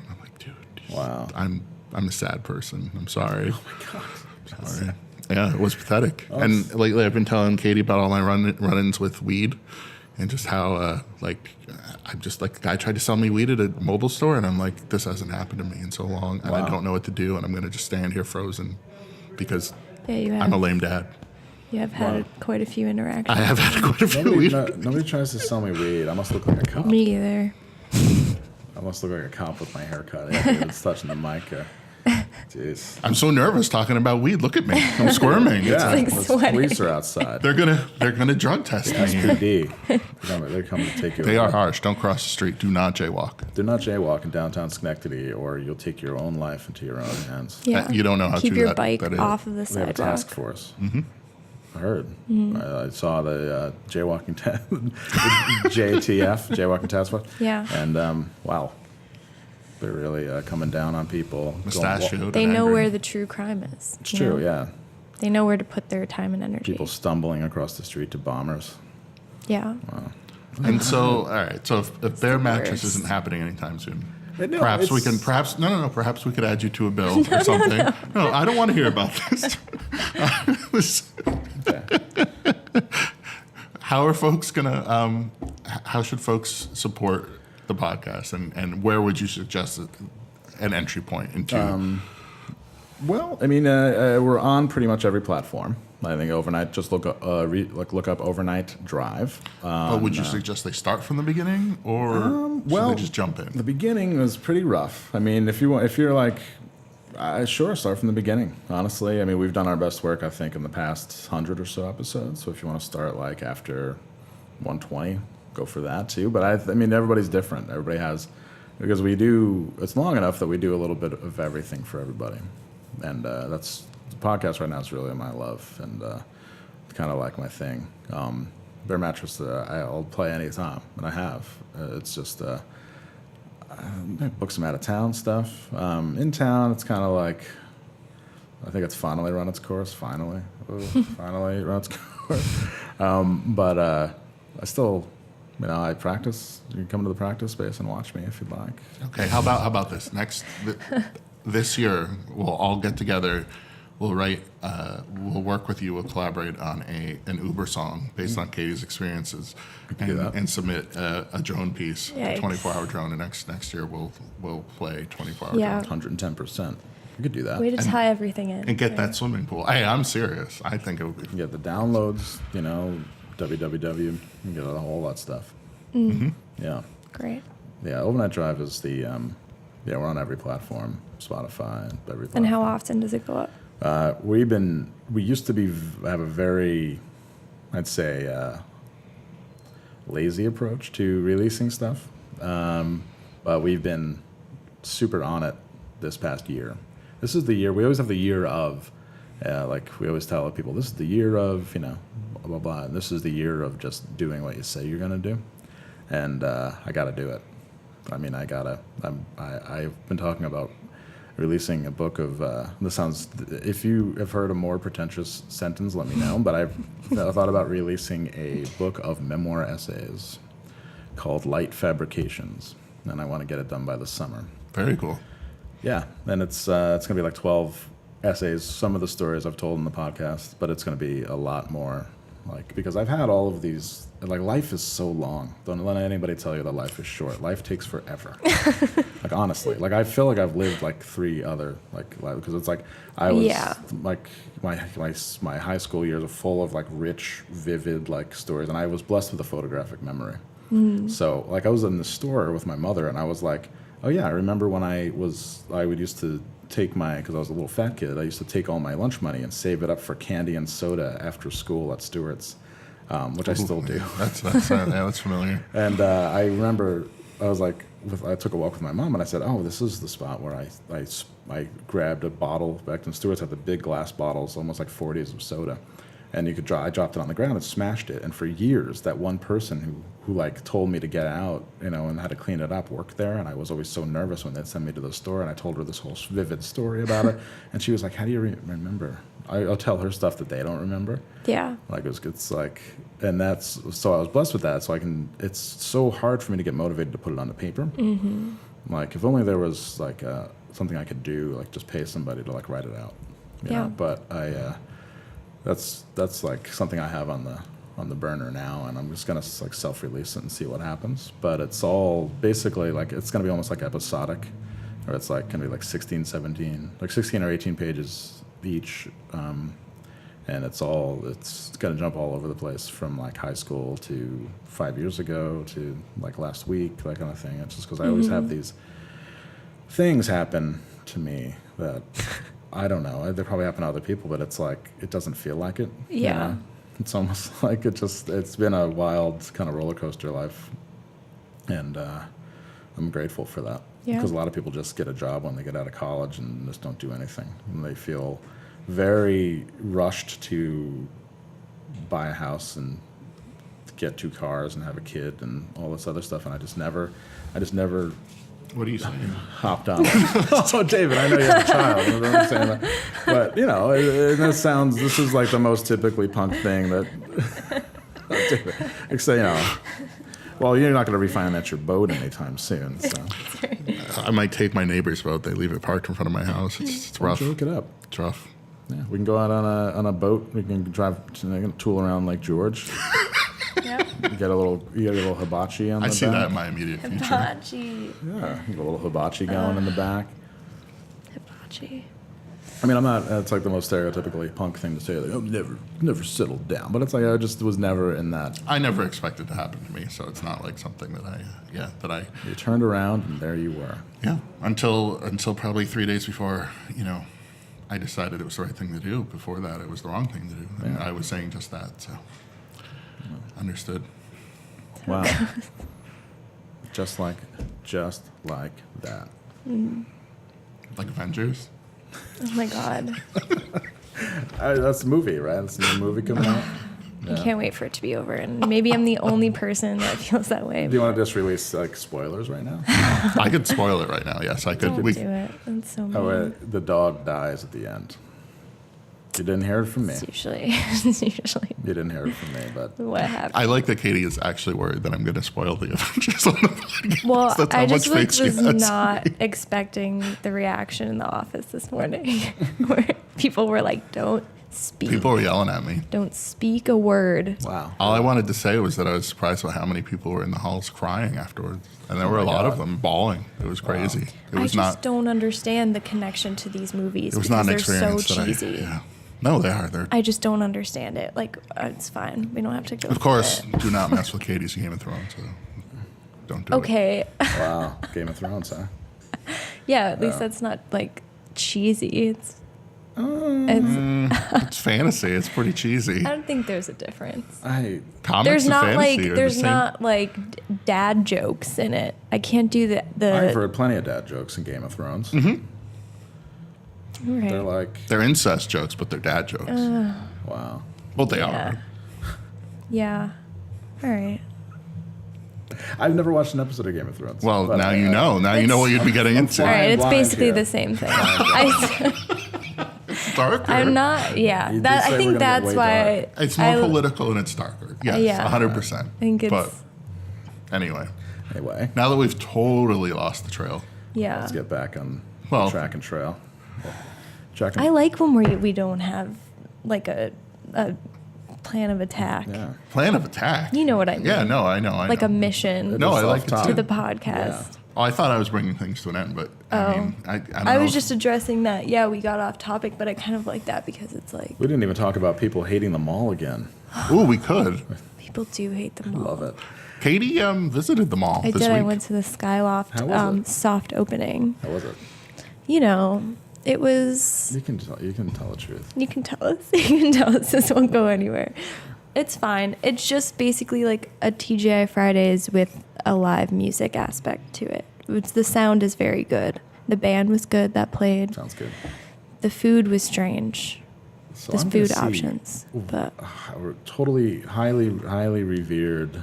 I'm like, dude, Wow. I'm a sad person. I'm sorry. Oh my God. Sorry. Yeah, it was pathetic. Oh, And lately, I've been telling Katie about all my run-ins with weed, and just how I'm just like, a guy tried to sell me weed at a mobile store, and I'm like, this hasn't happened to me in so long, and I Wow. don't know what to do, and I'm gonna just stand here frozen because Yeah, you I'm a have. lame dad. You have had quite a few interactions. I have had quite a few weed. Nobody tries to sell me weed. I must look like a cop. Me either. I must look like a cop with my haircut. Yeah, dude, it's touching the mic. Jeez. I'm so nervous talking about weed. Look at me. I'm squirming. Yeah, like the sweating. police are outside. They're gonna drug test me. SPD. They're coming to take you They away. are harsh. Don't cross the street. Do not jaywalk. Do not jaywalk in downtown Schenectady, or you'll take your own life into your own hands. Yeah. You don't know how Keep to your that- bike that is- off of the We have a task sidewalk. force. Mm-hmm. I heard. I saw the jaywalking JTF, jaywalking task force. Yeah. And wow, they're really coming down on people. going- Mustachioed. They and know angry. where the true crime is. It's you true, know? yeah. They know where to put their time and energy. People stumbling across the street to bombers. Yeah. And so, all right. So if Bare Mattress worst. isn't happening anytime soon, No, perhaps we it's- can. Perhaps we could add you to a bill or something. No, I don't want to hear about this. Okay. How are folks gonna? how should folks support the podcast, and where would you suggest an entry point into? Well, I mean, we're on pretty much every platform. I think overnight. Just look up Overnight Drive. But would you suggest they start from the beginning, or should well, they just jump in? The beginning was pretty rough. I mean, if you're like, sure, start from the beginning. Honestly, I mean, we've done our best work, I think, in the past 100 or so episodes. So if you want to start like after 120, go for that too. But I mean, everybody's different. Everybody has, because it's long enough that we do a little bit of everything for everybody, and that's the podcast right now is really my love and kind of like my thing. Bare Mattress, I'll play anytime, and I have. It's just. I book some out of town stuff. In town, it's kind of like, I think it's finally run its course. Finally run its course. But I still, I practice. You can come to the practice space and watch me if you'd like. Okay, how about this? This year, we'll all get together. We'll write. We'll work with you. We'll collaborate on an Uber song based on Katie's experiences, and submit a drone piece, Yikes. a 24-hour drone. And next year we'll play 24-hour Yeah. drone 110%. You could do that. Way to tie everything in. and get that swimming pool. Hey, I'm serious. I think it would be. You get the downloads, www. You can get all that stuff. Yeah. Great. Yeah, Overnight Drive is the, we're on every platform, Spotify, every platform. And how often does it go up? We used to have a very, I'd say, lazy approach to releasing stuff, but we've been super on it this past year. This is the year, we always have the year of, like we always tell people, this is the year of, blah, blah, blah. And this is the year of just doing what you say you're going to do. And I got to do it. I mean, I've been talking about releasing a book of, this sounds, if you have heard a more pretentious sentence, let me know, but I've thought about releasing a book of memoir essays called Light Fabrications, and I want to get it done by the summer. Very cool. Yeah, and it's going to be like 12 essays, some of the stories I've told in the podcast, but it's going to be a lot more, like, because I've had all of these, like, life is so long. Don't let anybody tell you that life is short. Life takes forever. Like, honestly, like, I feel like I've lived like 3 other, like, because it's like, I was, like, my high school years are full of, like, rich, vivid, like, stories, and I was blessed with a photographic memory. So, like, I was in the store with my mother, and I was like, oh yeah, I remember when I would used to take because I was a little fat kid, I used to take all my lunch money and save it up for candy and soda after school at Stewart's, which I still do. That's familiar. And I remember I was like, I took a walk with my mom, and I said, oh, this is the spot where I grabbed a bottle. Back in Stewart's had the big glass bottles, almost like 40s of soda. And I dropped it on the ground and smashed it. And for years, that one person who like told me to get out, and how to clean it up worked there. And I was always so nervous when they'd send me to the store. And I told her this whole vivid story about it. And she was like, how do you remember? I'll tell her stuff that they don't remember. Yeah. Like it's like, and so I was blessed with that. So it's so hard for me to get motivated to put it on the paper. Mm-hmm. Like if only there was like something I could do, like just pay somebody to like write it out. You know? But that's like something I have on the burner now, and I'm just gonna like self-release it and see what happens. But it's all basically like it's gonna be almost like episodic, or it's like gonna be like 16 or 18 pages each, and it's gonna jump all over the place from like high school to 5 years ago to like last week, that kind of thing. It's just because I always have these things happen to me that. I don't know. They probably happen to other people, but it's like it doesn't feel like it. Yeah. It's almost like it's been a wild kind of roller coaster life, and I'm grateful for that. Yeah. Because a lot of people just get a job when they get out of college and just don't do anything, and they feel very rushed to buy a house and get 2 cars and have a kid and all this other stuff, and I just never. What are you saying? Hopped on. Oh, David, I know you have a child. You know what I'm saying? But, this is like the most typically punk thing that, except, well, you're not going to refinance your boat anytime soon. So. I might take my neighbor's boat. They leave it parked in front of my house. It's rough. Look it up. It's rough. Yeah, we can go out on a boat. We can tool around Lake George. Yep. You get a little hibachi on the I back. see that in my immediate future. Hibachi. Yeah, you get a little hibachi going in the back. Hibachi. I mean, I'm not. It's like the most stereotypically punk thing to say. Like, I've never settled down. But it's like I just was never in that. I never expected it to happen to me, so it's not like something that I You turned around and there you were. yeah until probably 3 days before I decided it was the right thing to do. Before that, it was the wrong thing to do, and I was saying just that. So understood. Wow. just like that. Like Avengers. Oh my God. That's a movie, right? That's a new movie coming out. I can't wait for it to be over. And maybe I'm the only person that feels that way. Do you want to just release like spoilers right now? I could spoil it right now. Yes, I could. Don't do it. That's so mean. Oh, the dog dies at the end. You didn't hear it from me. It's usually You didn't hear it from me, but what happened. I like that Katie is actually worried that I'm going to spoil the Avengers on the podcast. Well, That's how I just much faith she was has. not expecting the reaction in the office this morning where people were like, don't speak. People were yelling at me. Don't speak a word. wow. All I wanted to say was that I was surprised by how many people were in the halls crying afterwards. And there were a my lot of God. them bawling. It was crazy. It I was just not don't understand the connection to these movies it was because not an they're so experience that cheesy. yeah. No, they are. They're I just don't understand it. Like, it's fine. We don't have to go. of course, through it. do not mess with Katie's Game of Thrones. So don't do it. Okay. Wow. Game of Thrones, huh? Yeah, at least that's not like cheesy. It's It's fantasy. It's pretty cheesy. I don't think there's a difference. Comics There's and not fantasy like are there's the same. not like dad jokes in it. I can't do the I've heard plenty of dad jokes in Game of Thrones. Mm-hmm. right. They're like, They're incest jokes, but they're dad jokes. wow. Well, they yeah. are. Yeah. All right. I've never watched an episode of Game of Thrones. Well, but, now you know. Now you know what you'd be getting into. All right. It's blind basically here. the same thing. It's darker. I'm not. Yeah. You did That say I we're think gonna get that's way why. dark. It's more political and it's darker. Yes, Yeah. 100%. I think it's. But anyway, Anyway, now that we've totally lost the trail, Yeah. let's get back on Well- track and trail. Track and I like when we don't have like a plan of attack. yeah. plan of attack. You know what I mean? Yeah, no, I know. I Like know. a mission No, I like it Off too. to top. the podcast. Oh, I thought I was bringing things to an end, but I mean, I don't know. I was just addressing that. Yeah, we got off topic, but I kind of like that because it's like We didn't even talk about people hating the mall again. Ooh, we could. people do hate the mall. Love it. Katie visited the mall I this did. week. I went to the Skyloft How was it? soft opening. How was it? You know, it was. You can tell the truth. You can tell us. You can tell us. This won't go anywhere. It's fine. It's just basically like a TGI Fridays with a live music aspect to it. The sound is very good. The band was good that played. Sounds good. The food was strange. So There's I'm gonna food see options, but a totally highly revered,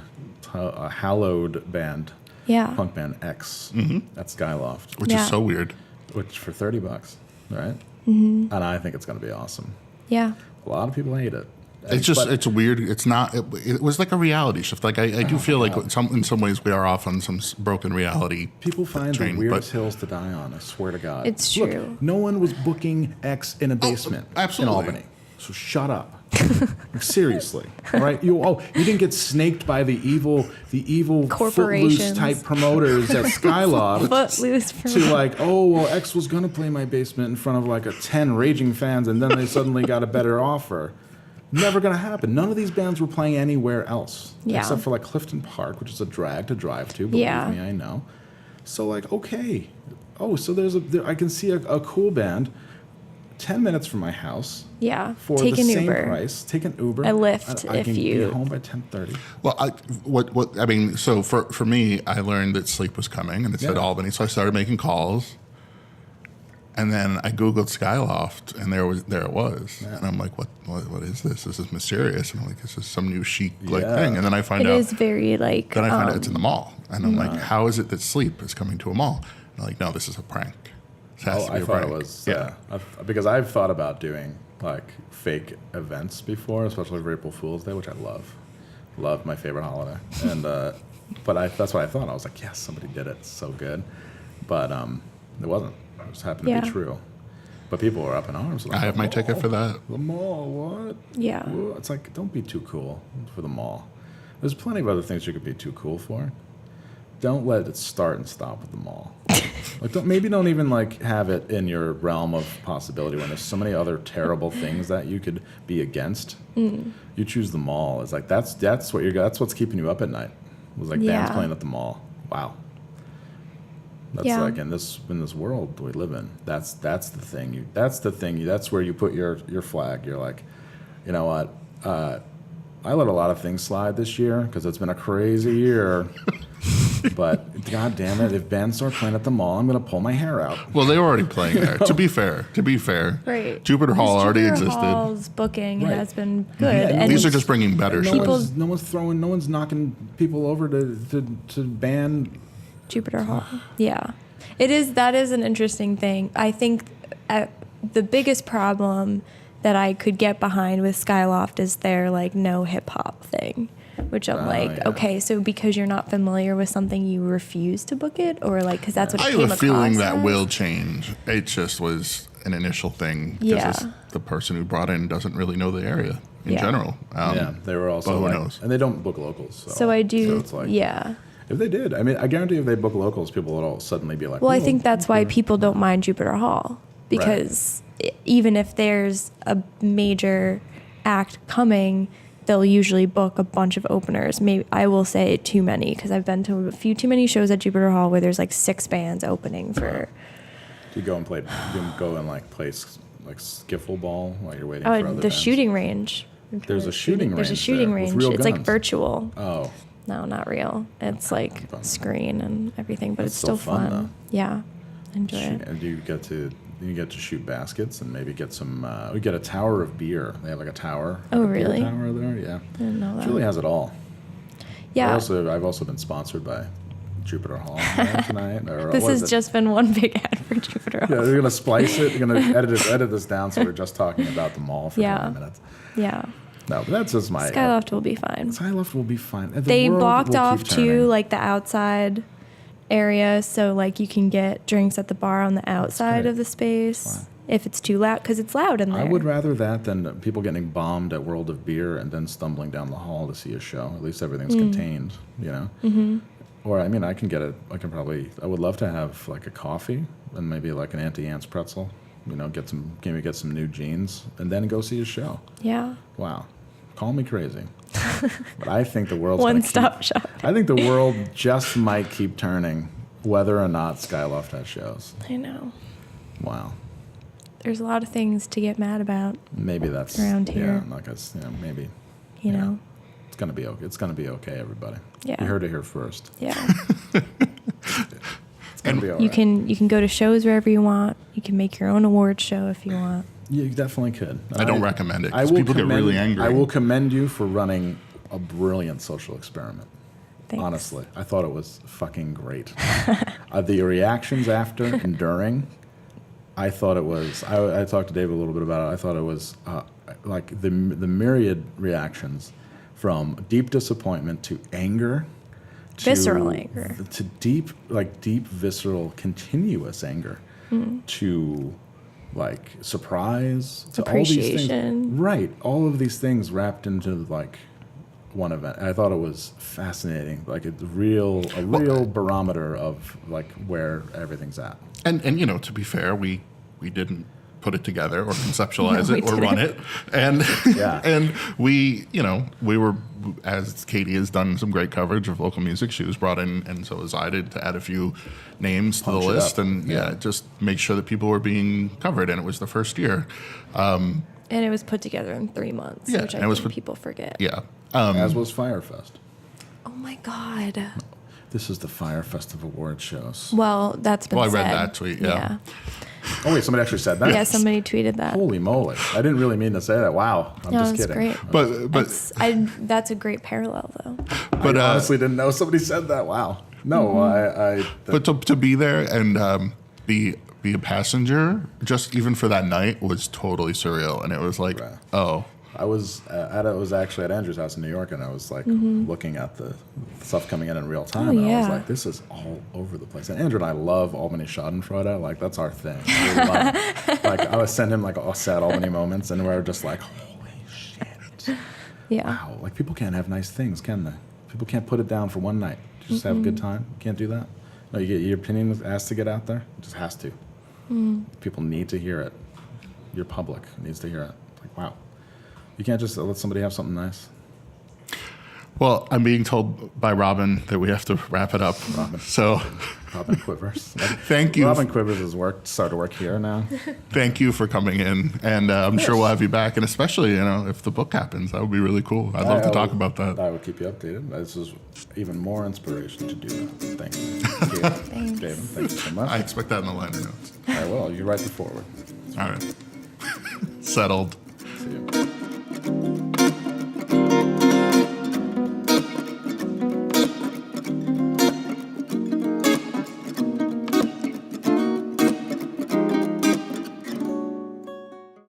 hallowed band, yeah, punk band X at Skyloft, which Yeah. is so weird. which for $30, right? Mm-hmm. And I think it's going to be awesome. yeah. A lot of people hate it. It's just, But- it's weird. It's not, it was like a reality shift. Like, I do feel like in some ways we are off on some broken reality. People find train, the weirdest but- hills to die on. I swear to God. It's Look, true. no one was booking X in a basement absolutely. in Albany. So shut up. Like, seriously, all right? You didn't get snaked by the evil Footloose Corporations. type promoters at Skyloft Footloose for to like, oh well, X was gonna play my basement in front of like 10 raging fans, and then they suddenly got a better offer. Never gonna happen. None of these bands were playing anywhere else, Yeah. except for like Clifton Park, which is a drag to drive to. Believe Yeah. me, I know. So like, okay, so I can see a cool band 10 minutes from my house yeah. for Take the an same Uber. price. Take an Uber. A Lyft I if can you- be home by 10:30. Well, I mean, so for me, I learned that sleep was coming, and it said Yeah. Albany, so I started making calls, and then I googled Skyloft, and there it was, and I'm like, what is this? This is mysterious, and I'm like, this is some new chic Yeah. thing, and then I find It out, is very like. then I find out it's in the mall, and I'm like, how is it that sleep is coming to a mall? And they're like, no, this is a prank. This has to be I a thought prank. it was yeah. because I've thought about doing like fake events before, especially for April Fool's Day, which I love my favorite holiday, and but that's what I thought. I was like, yes, somebody did it, it's so good, but it wasn't. It just happened to Yeah. be true. But people were up in arms. Like, I have my ticket for that. The mall, what? Yeah. Whoa. It's like, don't be too cool for the mall. There's plenty of other things you could be too cool for. Don't let it start and stop at the mall. Like, don't even like have it in your realm of possibility when there's so many other terrible things that you could be against. You choose the mall. It's like that's what's keeping you up at night. It was like bands playing at the mall. Wow. That's like in this world we live in. That's the thing. That's where you put your flag. You're like, you know what? I let a lot of things slide this year because it's been a crazy year. But God damn it, if bands start playing at the mall, I'm going to pull my hair out. Well, they were already playing there. To be fair, right? Jupiter Hall already existed. Hall's booking has been good, Yeah, and These are just bringing better shows. No one's knocking people over to ban Jupiter Hall. Yeah, it is. That is an interesting thing. I think the biggest problem that I could get behind with Skyloft is their like no hip hop thing. Which I'm okay, so because you're not familiar with something, you refuse to book it, or like because that's what it came I have a feeling across that as? will change. It just was an initial thing. Yeah. The person who brought in doesn't really know the area in Yeah. general. they were also but who like, knows? and they don't book locals. So I do, it's like, yeah. If they did, I mean, I guarantee if they book locals, people would all suddenly be like, Well, I "Whoa, think that's why Jupiter." people don't mind Jupiter Hall because even if there's a major act coming, they'll usually book a bunch of openers. Maybe I will say too many because I've been to a few too many shows at Jupiter Hall where there's like 6 bands opening for. Do you go and play? Do you go and like play like skiffle ball while you're waiting for other The bands? shooting range. There's a shooting range. There's a shooting there with range. real It's like guns. virtual. Oh, No, not real. It's like fun. screen and everything, but That's it's still still fun, fun. though. Yeah, enjoy shoot, it. and you get to shoot baskets and maybe get some. We get a tower of beer. They have like a tower. Oh, like a beer really? Tower there, yeah. Didn't know It that. really has it all. Yeah. I've also been sponsored by Jupiter Hall tonight. Or This what is has it? just been one big ad for Jupiter Yeah, Hall. they're gonna splice it. They're gonna edit this down so we're just talking about the mall for 20 minutes. Yeah. No, but that's just my. Skyloft will be fine. Skyloft will be fine. The They world blocked will off keep too, turning. like the outside area, so like you can get drinks at the bar on the outside great. of the space Wow. if it's too loud, because it's loud in there. I would rather that than people getting bombed at World of Beer and then stumbling down the hall to see a show. At least everything's contained, you know. Mm-hmm. Or I mean, I can get it. I would love to have like a coffee and maybe like an Auntie Anne's pretzel. You know, get some new jeans and then go see a show. Yeah. Wow, call me crazy, but I think the world's One gonna stop shop. I think the world just might keep turning, whether or not Skyloft has shows. I know. Wow. There's a lot of things to get mad about, Maybe that's Around here. Yeah, like us. Yeah, maybe you Yeah. know? it's gonna be okay. It's gonna be okay, everybody. Yeah. You heard it here first. Yeah. It's gonna be all You right. can go to shows wherever you want. You can make your own award show if you want. You definitely could. I don't recommend it I because will people get commend- really angry. I will commend you for running a brilliant social experiment. Thanks. Honestly, I thought it was fucking great. The reactions after and during, I thought it was. I talked to Dave a little bit about it. I thought it was like the myriad reactions, from deep disappointment to anger, to Visceral anger. to deep visceral continuous anger, to like surprise, to all these things. Appreciation. Right, all of these things wrapped into like one event. I thought it was fascinating, like a real barometer of like where everything's at. And you know, to be fair, we didn't put it together or conceptualize No, it we or run it, and Yeah. and we were, as Katie has done some great coverage of local music. She was brought in, and so was I, to add a few names to Punch the it list, up. and Yeah. just make sure that people were being covered. And it was the first year, And it was put together in 3 months, Yeah, which I and it was think put- people forget. yeah. As was Firefest. Oh my God. This is the Firefest of award shows. Well, that's been Well, I said. read that tweet, yeah. Oh wait, somebody actually said that. Yeah, somebody tweeted that. Holy moly! I didn't really mean to say that. Wow, I'm No, just it's kidding. great. But That's a great parallel, though. but I honestly didn't know somebody said that. Wow. No, I But to be there and be a passenger, just even for that night, was totally surreal. And it was like, Right. oh, I was actually at Andrew's house in New York, and I was like looking at the stuff coming in real time, and I was yeah. like, this is all over the place. And Andrew and I love Albany Schadenfreude, like that's our thing. We love it. Like I would send him like sad Albany moments, and we're just like, holy shit. Yeah. Wow, like people can't have nice things, can they? People can't put it down for one night. Just have a good time. You can't do that. No, you get your opinion has to get out there. It just has to. People need to hear it. Your public needs to hear it. Like, wow, you can't just let somebody have something nice. Well, I'm being told by Robin that we have to wrap it up. Robin. So Robin Quivers. thank you. Robin Quivers has started work here now. Thank you for coming in. And I'm sure we'll have you back. And especially, if the book happens, that would be really cool. I'd love to talk about that. I will keep you updated. This is even more inspiration to do that. Thank you. Thanks. David, thank you so much. I expect that in the liner notes. I will. You write the forward. All right. Settled. See you.